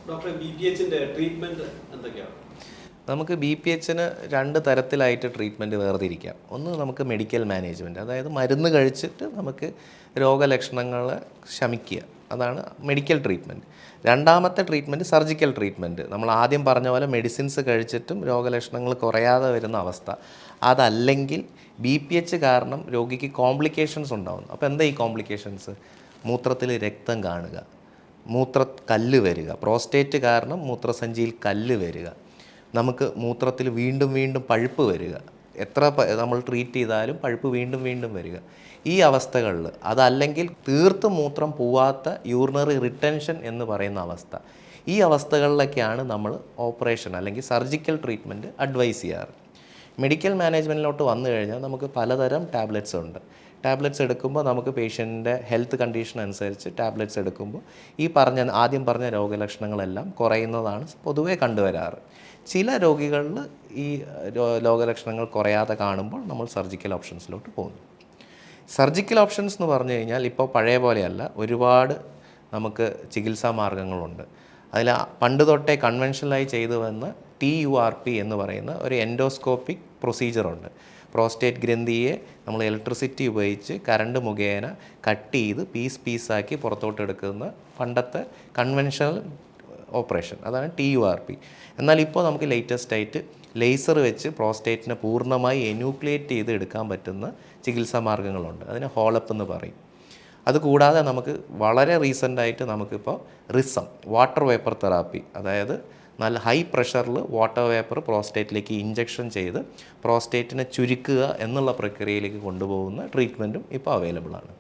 ഡോക്ടറെ B P എച്ചിൻ്റെ treatment എന്തൊക്കെയാണ്? നമുക്ക് ബി പി എച്ചിന് 2 തരത്തിലായിട്ട് ട്രീറ്റ്മെൻറ്റ് വേർതിരിക്കാം. ഒന്ന് നമുക്ക് മെഡിക്കൽ മാനേജ്മെൻറ്റ്, അതായത് മരുന്ന് കഴിച്ചിട്ട് നമുക്ക് രോഗലക്ഷണങ്ങളെ ശമിക്കുക, അതാണ് മെഡിക്കൽ ട്രീറ്റ്മെൻറ്റ്. രണ്ടാമത്തെ ട്രീറ്റ്മെൻറ്റ് സർജിക്കൽ ട്രീറ്റ്മെൻറ്റ്. നമ്മൾ ആദ്യം പറഞ്ഞ പോലെ മെഡിസിൻസ് കഴിച്ചിട്ടും രോഗലക്ഷണങ്ങൾ കുറയാതെ വരുന്ന അവസ്ഥ. അതല്ലെങ്കിൽ ബി പി എച്ച് കാരണം രോഗിക്ക് കോംപ്ലിക്കേഷൻസ് ഉണ്ടാകുന്നു. അപ്പോൾ എന്താ ഈ കോംപ്ലിക്കേഷൻസ്? മൂത്രത്തിൽ രക്തം കാണുക, കല്ല് വരിക, പ്രോസ്റ്റേറ്റ് കാരണം മൂത്രസഞ്ചിയിൽ കല്ല് വരിക, നമുക്ക് മൂത്രത്തിൽ വീണ്ടും വീണ്ടും പഴുപ്പ് വരിക, എത്ര നമ്മൾ ട്രീറ്റ് ചെയ്താലും പഴുപ്പ് വീണ്ടും വീണ്ടും വരിക. ഈ അവസ്ഥകളിൽ അതല്ലെങ്കിൽ തീർത്തും മൂത്രം പോവാത്ത യൂറിനറി റിട്ടൻഷൻ എന്ന് പറയുന്ന അവസ്ഥ, ഈ അവസ്ഥകളിലൊക്കെയാണ് നമ്മൾ ഓപ്പറേഷൻ അല്ലെങ്കിൽ സർജിക്കൽ ട്രീറ്റ്മെൻറ്റ് അഡ്വൈസ് ചെയ്യാറ്. മെഡിക്കൽ മാനേജ്മെൻറ്റിലോട്ട് വന്നു കഴിഞ്ഞാൽ നമുക്ക് പലതരം ടാബ്ലറ്റ്സ് ഉണ്ട്. ടാബ്ലറ്റ്സ് എടുക്കുമ്പോൾ നമുക്ക് പേഷ്യൻറ്റിൻ്റെ ഹെൽത്ത് കണ്ടീഷൻ അനുസരിച്ച് ടാബ്ലറ്റ്സ് എടുക്കുമ്പോൾ ആദ്യം പറഞ്ഞ രോഗലക്ഷണങ്ങളെല്ലാം കുറയുന്നതാണ് പൊതുവേ കണ്ടുവരാറ്. ചില രോഗികളിൽ ഈ രോഗലക്ഷണങ്ങൾ കുറയാതെ കാണുമ്പോൾ നമ്മൾ സർജിക്കൽ ഓപ്ഷൻസിലോട്ട് പോകുന്നു. സർജിക്കൽ ഓപ്ഷൻസ് എന്ന് പറഞ്ഞു കഴിഞ്ഞാൽ ഇപ്പോൾ പഴയ പോലെയല്ല, ഒരുപാട് നമുക്ക് ചികിത്സാ മാർഗങ്ങളുണ്ട്. അതിൽ പണ്ട് തൊട്ടേ കൺവെൻഷനലായി ചെയ്തു വന്ന TURP എന്ന് പറയുന്ന ഒരു എൻഡോസ്കോപ്പിക് പ്രൊസീജിയറുണ്ട്. പ്രോസ്റ്റേറ്റ് ഗ്രന്ഥിയെ നമ്മൾ ഇലക്ട്രിസിറ്റി ഉപയോഗിച്ച് കറണ്ട് മുഖേന കട്ട് ചെയ്ത് പീസാക്കി പുറത്തോട്ട് എടുക്കുന്ന പണ്ടത്തെ കൺവെൻഷണൽ ഓപ്പറേഷൻ, അതാണ് TURP. എന്നാൽ ഇപ്പോൾ നമുക്ക് ലേറ്റസ്റ്റ് ആയിട്ട് ലേസർ വെച്ച് പ്രോസ്റ്റേറ്റിനെ പൂർണ്ണമായി എന്യൂക്ലിയേറ്റ് ചെയ്ത് എടുക്കാൻ പറ്റുന്ന ചികിത്സാ മാർഗ്ഗങ്ങളുണ്ട്. അതിന് ഹോളപ്പ് എന്ന് പറയും. അതുകൂടാതെ നമുക്ക് വളരെ റീസെൻ്റായിട്ട് നമുക്കിപ്പോൾ റിസം വാട്ടർ വേപ്പർ തെറാപ്പി, അതായത് നല്ല ഹൈ പ്രഷറിൽ വാട്ടർ വേപ്പർ പ്രോസ്റ്റേറ്റിലേക്ക് ഇഞ്ചക്ഷൻ ചെയ്ത് പ്രോസ്റ്റേറ്റിനെ ചുരുക്കുക എന്നുള്ള പ്രക്രിയയിലേക്ക് കൊണ്ടുപോകുന്ന ട്രീറ്റ്മെൻറ്റും ഇപ്പോൾ അവൈലബിൾ ആണ്.